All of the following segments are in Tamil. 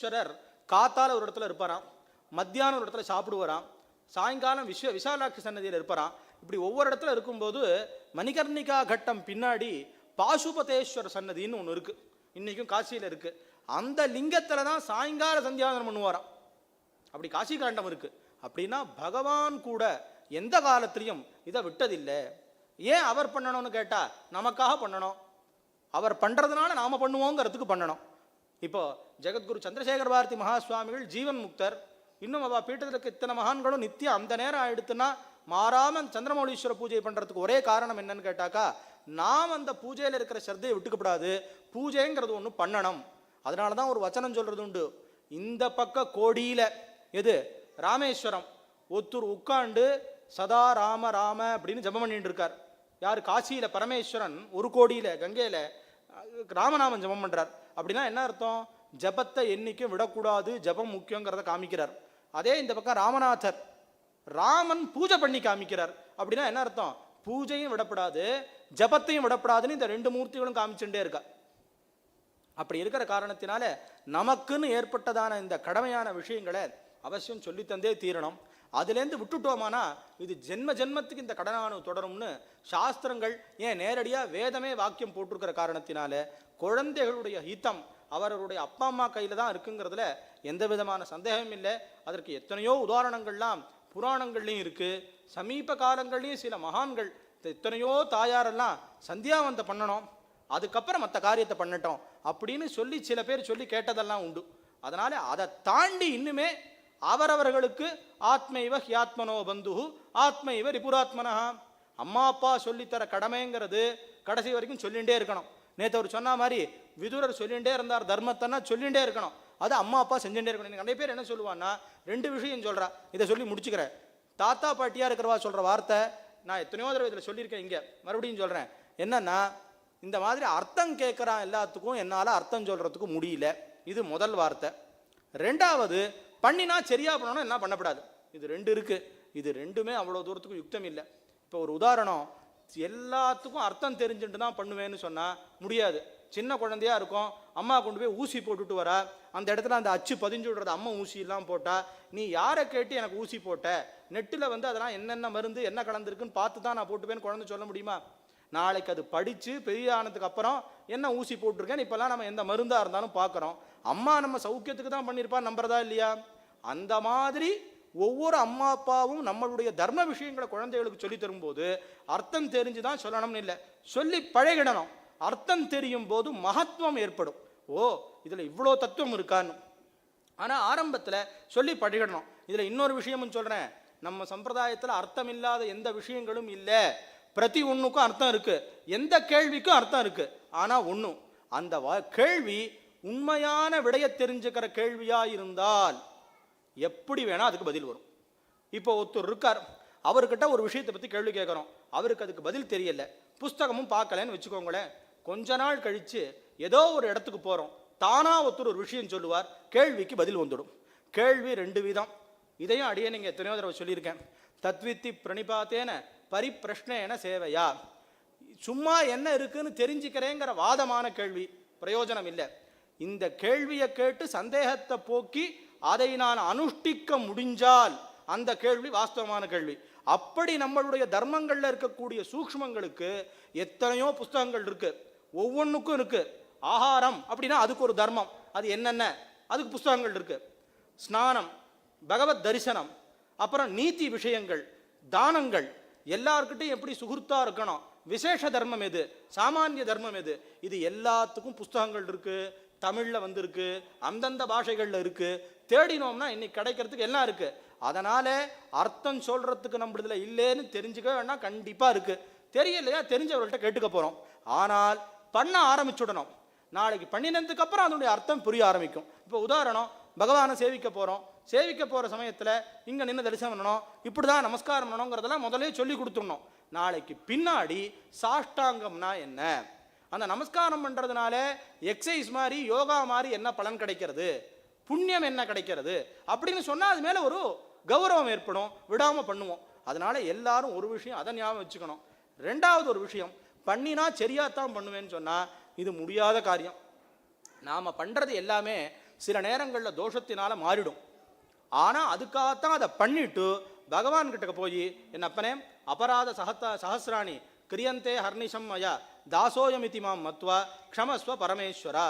ஈஸ்வரர் காத்தால ஒரு இடத்துல இருப்பாராம், மத்தியானம் ஒரு இடத்துல சாப்பிடுவாராம், சாயங்காலம் விஷாலாட்சி சன்னதியில் இருப்பாராம். இப்படி ஒவ்வொரு இடத்துல இருக்கும்போது மணிகர்ணிகா கட்டம் பின்னாடி பாசுபதேஸ்வர சன்னதின்னு ஒன்று இருக்கு, இன்னைக்கும் காசியில் இருக்கு. அந்த லிங்கத்துல தான் சாயங்கால சந்தியாவந்தனம் பண்ணுவாராம். அப்படி காசி காண்டம் இருக்கு. அப்படின்னா பகவான் கூட எந்த காலத்திலையும் இதை விட்டதில்லை. ஏன் அவர் பண்ணணும்னு கேட்டா நமக்காக பண்ணணும், அவர் பண்றதுனால நாம பண்ணுவோங்கிறதுக்கு பண்ணணும். இப்போ ஜெகத்குரு சந்திரசேகர பாரதி மகாசுவாமிகள் ஜீவன் முக்தர். இன்னும் அவ பீட்டத்தில் இருக்க இத்தனை மகான்களும் நித்தியம் அந்த நேரம் ஆயிடுத்துன்னா மாறாம சந்திரமௌலீஸ்வர பூஜை பண்றதுக்கு ஒரே காரணம் என்னன்னு கேட்டாக்கா, நாம் அந்த பூஜையில் இருக்கிற ஸ்ரத்தையை விட்டுக்கப்படாது, பூஜைங்கிறது ஒன்று பண்ணணும். அதனால தான் ஒரு வச்சனம் சொல்றது உண்டு, இந்த பக்க கோடியில எது ராமேஸ்வரம் ஒருத்தர் உட்காண்டு சதா ராம ராம அப்படின்னு ஜபம் பண்ணிட்டு இருக்கார். யார்? காசியில பரமேஸ்வரன் ஒரு கோடியில கங்கையில ராமநாமன் ஜபம் பண்றார். அப்படின்னா என்ன அர்த்தம்? ஜபத்தை என்னைக்கும் விடக்கூடாது, ஜபம் முக்கியங்கிறத காமிக்கிறார். அதே இந்த பக்கம் ராமநாதர் ராமன் பூஜை பண்ணி காமிக்கிறார். அப்படின்னா என்ன அர்த்தம்? பூஜையும் விடப்படாது, ஜபத்தையும் விடப்படாதுன்னு இந்த ரெண்டு மூர்த்திகளும் காமிச்சுட்டே இருக்கா. அப்படி இருக்கிற காரணத்தினால நமக்குன்னு ஏற்பட்டதான இந்த கடமையான விஷயங்களை அவசியம் சொல்லித்தந்தே தீரணும். அதுலேருந்து விட்டுட்டோமானா இது ஜென்ம ஜென்மத்துக்கு இந்த கடனானு தொடரும்னு சாஸ்திரங்கள், ஏன் நேரடியாக வேதமே வாக்கியம் போட்டிருக்கிற காரணத்தினால குழந்தைகளுடைய ஹிதம் அவர்களுடைய அப்பா அம்மா கையில் தான் இருக்குங்கிறதுல எந்த விதமான சந்தேகமும் இல்லை. அதற்கு எத்தனையோ உதாரணங்கள்லாம் புராணங்கள்லையும் இருக்கு. சமீப காலங்கள்லையும் சில மகான்கள் எத்தனையோ தாயாரெல்லாம் சந்தியாவந்தம் பண்ணணும், அதுக்கப்புறம் மற்ற காரியத்தை பண்ணட்டும் அப்படின்னு சொல்லி சில பேர் சொல்லி கேட்டதெல்லாம் உண்டு. அதனால அதை தாண்டி இன்னுமே அவரவர்களுக்கு ஆத்மைவ ஹியாத்மனோ பந்து ஆத்மைவ ரிபுராத்மனா, அம்மா அப்பா சொல்லித்தர கடமைங்கிறது கடைசி வரைக்கும் சொல்லிகிட்டே இருக்கணும். நேற்று அவர் சொன்ன மாதிரி விதுரர் சொல்லிகிட்டே இருந்தார், தர்மத்தைன்னா சொல்லிகிட்டே இருக்கணும், அது அம்மா அப்பா செஞ்சுட்டே இருக்கணும். நிறைய பேர் என்ன சொல்லுவான்னா ரெண்டு விஷயம் சொல்கிறா, இதை சொல்லி முடிச்சுக்கிறேன். தாத்தா பாட்டியா இருக்கிறவா சொல்கிற வார்த்தை நான் எத்தனையோ தடவை இதில் சொல்லியிருக்கேன், இங்கே மறுபடியும் சொல்கிறேன். என்னன்னா இந்த மாதிரி அர்த்தம் கேட்குறான் எல்லாத்துக்கும், என்னால் அர்த்தம் சொல்கிறதுக்கு முடியல, இது முதல் வார்த்தை. ரெண்டாவது, பண்ணினா சரியா பண்ணணும், என்ன பண்ணப்படாது, இது ரெண்டு இருக்கு. இது ரெண்டுமே அவ்வளோ தூரத்துக்கும் யுக்தம் இல்லை. இப்போ ஒரு உதாரணம், எல்லாத்துக்கும் அர்த்தம் தெரிஞ்சுட்டு தான் பண்ணுவேன்னு சொன்னால் முடியாது. சின்ன குழந்தையா இருக்கும், அம்மா கொண்டு போய் ஊசி போட்டுட்டு வரா, அந்த இடத்துல அந்த அச்சு பதிஞ்சு விடுறது அம்மா ஊசியெல்லாம் போட்டா, நீ யாரை கேட்டு எனக்கு ஊசி போட்ட, நெட்டில் அதெல்லாம் என்னென்ன மருந்து என்ன கலந்துருக்குன்னு பார்த்து தான் நான் போட்டுப்பேன்னு குழந்தை சொல்ல முடியுமா? நாளைக்கு அது படித்து பெரிய ஆனதுக்கு அப்புறம் என்ன ஊசி போட்டிருக்கேன்னு இப்போல்லாம் நம்ம எந்த மருந்தாக இருந்தாலும் பார்க்குறோம். அம்மா நம்ம சௌக்கியத்துக்கு தான் பண்ணியிருப்பா, நம்புறதா இல்லையா? அந்த மாதிரி ஒவ்வொரு அம்மா அப்பாவும் நம்மளுடைய தர்ம விஷயங்களை குழந்தைகளுக்கு சொல்லி தரும்போது அர்த்தம் தெரிஞ்சு தான் சொல்லணும்னு இல்லை, சொல்லி பழகிடணும். அர்த்தம் தெரியும் போது மகத்துவம் ஏற்படும். ஓ, இதில் இவ்வளோ தத்துவம் இருக்கான்னு. ஆனால் ஆரம்பத்தில் சொல்லி பழகிடணும். இதில் இன்னொரு விஷயமும் சொல்கிறேன், நம்ம சம்பிரதாயத்தில் அர்த்தம் இல்லாத எந்த விஷயங்களும் இல்லை. பிரதி ஒன்றுக்கும் அர்த்தம் இருக்கு, எந்த கேள்விக்கும் அர்த்தம் இருக்கு. ஆனால் ஒன்றும் அந்த கேள்வி உண்மையான விடைய தெரிஞ்சுக்கிற கேள்வியா இருந்தால் எப்படி வேணா அதுக்கு பதில் வரும். இப்போ ஒருத்தர் இருக்கார், அவர்கிட்ட ஒரு விஷயத்தை பற்றி கேள்வி கேட்குறோம், அவருக்கு அதுக்கு பதில் தெரியல, புஸ்தகமும் பார்க்கலன்னு வச்சுக்கோங்களேன். கொஞ்ச நாள் கழித்து ஏதோ ஒரு இடத்துக்கு போகிறோம், தானா ஒருத்தர் ஒரு விஷயம் சொல்லுவார், கேள்விக்கு பதில் வந்துடும். கேள்வி ரெண்டு விதம், இதையும் அடியே நீங்கள் எத்தனையோ தடவை சொல்லியிருக்கேன். தத்வித்தி பிரணிபாத்தேன பரிப்பிரஷ்னேன சேவையா, சும்மா என்ன இருக்குன்னு தெரிஞ்சுக்கிறேங்கிற வாதமான கேள்வி பிரயோஜனம் இல்லை. இந்த கேள்வியை கேட்டு சந்தேகத்தை போக்கி அதை நான் அனுஷ்டிக்க முடிஞ்சால் அந்த கேள்வி வாஸ்தவமான கேள்வி. அப்படி நம்மளுடைய தர்மங்கள்ல இருக்கக்கூடிய சூக்ஷ்மங்களுக்கு எத்தனையோ புஸ்தகங்கள் இருக்கு, ஒவ்வொன்றுக்கும் இருக்கு. ஆகாரம் அப்படின்னா அதுக்கு ஒரு தர்மம், அது என்னென்ன அதுக்கு புஸ்தகங்கள் இருக்கு. ஸ்நானம், பகவத் தரிசனம், அப்புறம் நீதி விஷயங்கள், தானங்கள், எல்லார்கிட்டையும் எப்படி சுகுர்த்தா இருக்கணும், விசேஷ தர்மம் எது, சாமானிய தர்மம் எது, இது எல்லாத்துக்கும் புஸ்தகங்கள் இருக்கு. தமிழ்ல வந்திருக்கு, அந்தந்த பாஷைகள்ல இருக்கு. தேடினோம்னா இன்னைக்கு கிடைக்கிறதுக்கு எல்லாம் இருக்கு. அதனால அர்த்தம் சொல்றதுக்கு நம்மளதுல இல்லைன்னு தெரிஞ்சுக்க வேணாம், கண்டிப்பா இருக்கு. தெரியலையா, தெரிஞ்சவர்கள்ட்ட கேட்டுக்க போறோம். ஆனால் பண்ண ஆரம்பிச்சுடணும். நாளைக்கு பண்ணினதுக்கு அப்புறம் அதனுடைய அர்த்தம் புரிய ஆரம்பிக்கும். இப்போ உதாரணம், பகவானை சேவிக்க போறோம், சேவிக்க போற சமயத்துல இங்க நின்று தரிசனம் பண்ணணும், இப்படிதான் நமஸ்காரம் பண்ணணுங்கிறதெல்லாம் முதலே சொல்லி கொடுத்துடணும். நாளைக்கு பின்னாடி சாஷ்டாங்கம்னா என்ன, அந்த நமஸ்காரம் பண்றதுனால எக்ஸசைஸ் மாதிரி யோகா மாதிரி என்ன பலன் கிடைக்கிறது, புண்ணியம் என்ன கிடைக்கிறது அப்படின்னு சொன்னா அது மேல ஒரு கௌரவம் ஏற்படும், விடாம பண்ணுவோம். அதனால எல்லாரும் ஒரு விஷயம் அதை ஞாபகம் வச்சுக்கணும். ரெண்டாவது ஒரு விஷயம், பண்ணினா சரியாத்தான் பண்ணுவேன்னு சொன்னா இது முடியாத காரியம். நாம பண்றது எல்லாமே சில நேரங்களில் தோஷத்தினால மாறிடும். ஆனால் அதுக்காகத்தான் அதை பண்ணிட்டு பகவான் கிட்ட போய் என் அப்பனே அபராத சஹசிராணி கிரியந்தே ஹர்னிஷம் மயா தாசோயமிதி மாம் மத்வா க்ஷமஸ்வ பரமேஸ்வரா.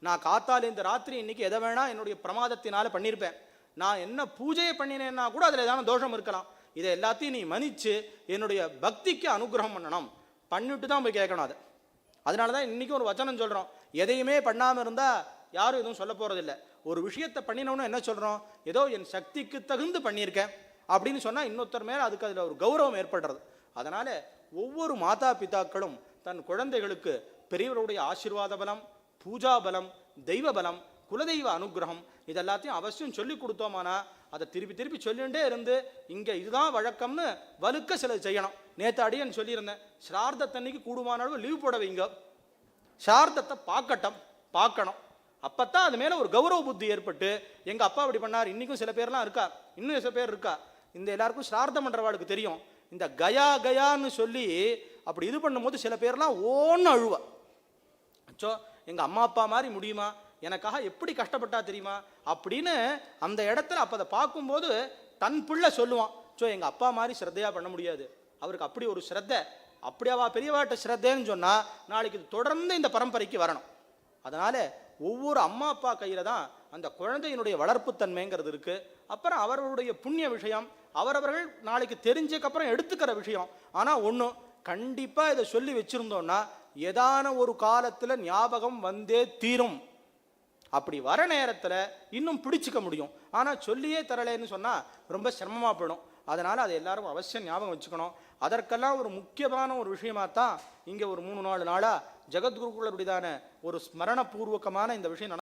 நான் காத்தால் இந்த ராத்திரி இன்னைக்கு எதை வேணா என்னுடைய பிரமாதத்தினால பண்ணியிருப்பேன். நான் என்ன பூஜையை பண்ணினேன்னா கூட அதில் ஏதாவது தோஷம் இருக்கலாம். இதை எல்லாத்தையும் நீ மன்னிச்சு என்னுடைய பக்திக்கு அனுகிரகம் பண்ணணும். பண்ணிட்டு தான் போய் கேட்கணும். அதை அதனால தான் இன்றைக்கி ஒரு வச்சனம் சொல்கிறோம், எதையுமே பண்ணாமல் இருந்தால் யாரும் எதுவும் சொல்ல போகிறதில்லை. ஒரு விஷயத்தை பண்ணினோன்னு என்ன சொல்கிறோம், ஏதோ என் சக்திக்கு தகுந்து பண்ணியிருக்கேன் அப்படின்னு சொன்னால் இன்னொருத்தர் மேலே அதுக்கு அதில் ஒரு கௌரவம் ஏற்படுறது. அதனால் ஒவ்வொரு மாதா பிதாக்களும் தன் குழந்தைகளுக்கு பெரியவருடைய ஆசீர்வாத பலம், பூஜா பலம், தெய்வ பலம், குலதெய்வ அனுகிரகம் இதெல்லாத்தையும் அவசியம் சொல்லி கொடுத்தோமானா அதை திருப்பி திருப்பி சொல்லிகிட்டே இருந்து இங்கே இதுதான் வழக்கம்னு வலுக்க சிலது செய்யணும். நேற்று அடியன்னு சொல்லியிருந்தேன், ஸ்ரார்த்தத்தன்னைக்கு கூடுமான அளவு லீவ் போட வைங்க. ஸ்ரார்த்தத்தை பார்க்கணும். அப்பத்தான் அது மேலே ஒரு கௌரவ புத்தி ஏற்பட்டு எங்கள் அப்பா அப்படி பண்ணார். இன்றைக்கும் சில பேர்லாம் இருக்கா, இன்னும் சில பேர் இருக்கா. இந்த எல்லாருக்கும் ஸ்ரார்த்தம் பண்ணுறவாளுக்கு தெரியும், இந்த கயான்னு சொல்லி அப்படி இது பண்ணும்போது சில பேர்லாம் ஓன்னு அழுவா. அச்சோ எங்கள் அம்மா அப்பா மாதிரி முடியுமா, எனக்காக எப்படி கஷ்டப்பட்டா தெரியுமா அப்படின்னு அந்த இடத்துல அப்போ அதை பார்க்கும்போது தன் பிள்ளை சொல்லுவான், ஸோ எங்கள் அப்பா மாதிரி ஸ்ரத்தையாக பண்ண முடியாது, அவருக்கு அப்படி ஒரு ஸ்ரத்தை, அப்படியாவா பெரியவாட்ட ஸ்ரத்தைன்னு சொன்னால் நாளைக்கு தொடர்ந்து இந்த பரம்பரைக்கு வரணும். அதனால் ஒவ்வொரு அம்மா அப்பா கையில் தான் அந்த குழந்தையினுடைய வளர்ப்புத்தன்மைங்கிறது இருக்குது. அப்புறம் அவர்களுடைய புண்ணிய விஷயம், அவரவர்கள் நாளைக்கு தெரிஞ்சக்கப்புறம் எடுத்துக்கிற விஷயம். ஆனால் ஒன்று கண்டிப்பாக இதை சொல்லி வச்சுருந்தோன்னா ஏதான ஒரு காலத்தில் ஞாபகம் வந்தே தீரும். அப்படி வர நேரத்தில் இன்னும் பிடிச்சிக்க முடியும். ஆனால் சொல்லியே தரலேன்னு சொன்னால் ரொம்ப சிரமமாக போயிடும். அதனால் அதை எல்லாரும் அவசியம் ஞாபகம் வச்சுக்கணும். அதற்கெல்லாம் ஒரு முக்கியமான ஒரு விஷயமாக தான் இங்கே ஒரு 3-4 நாளாக ஜெகத்குருக்குள்ளருடையதான ஒரு ஸ்மரணபூர்வகமான இந்த விஷயம்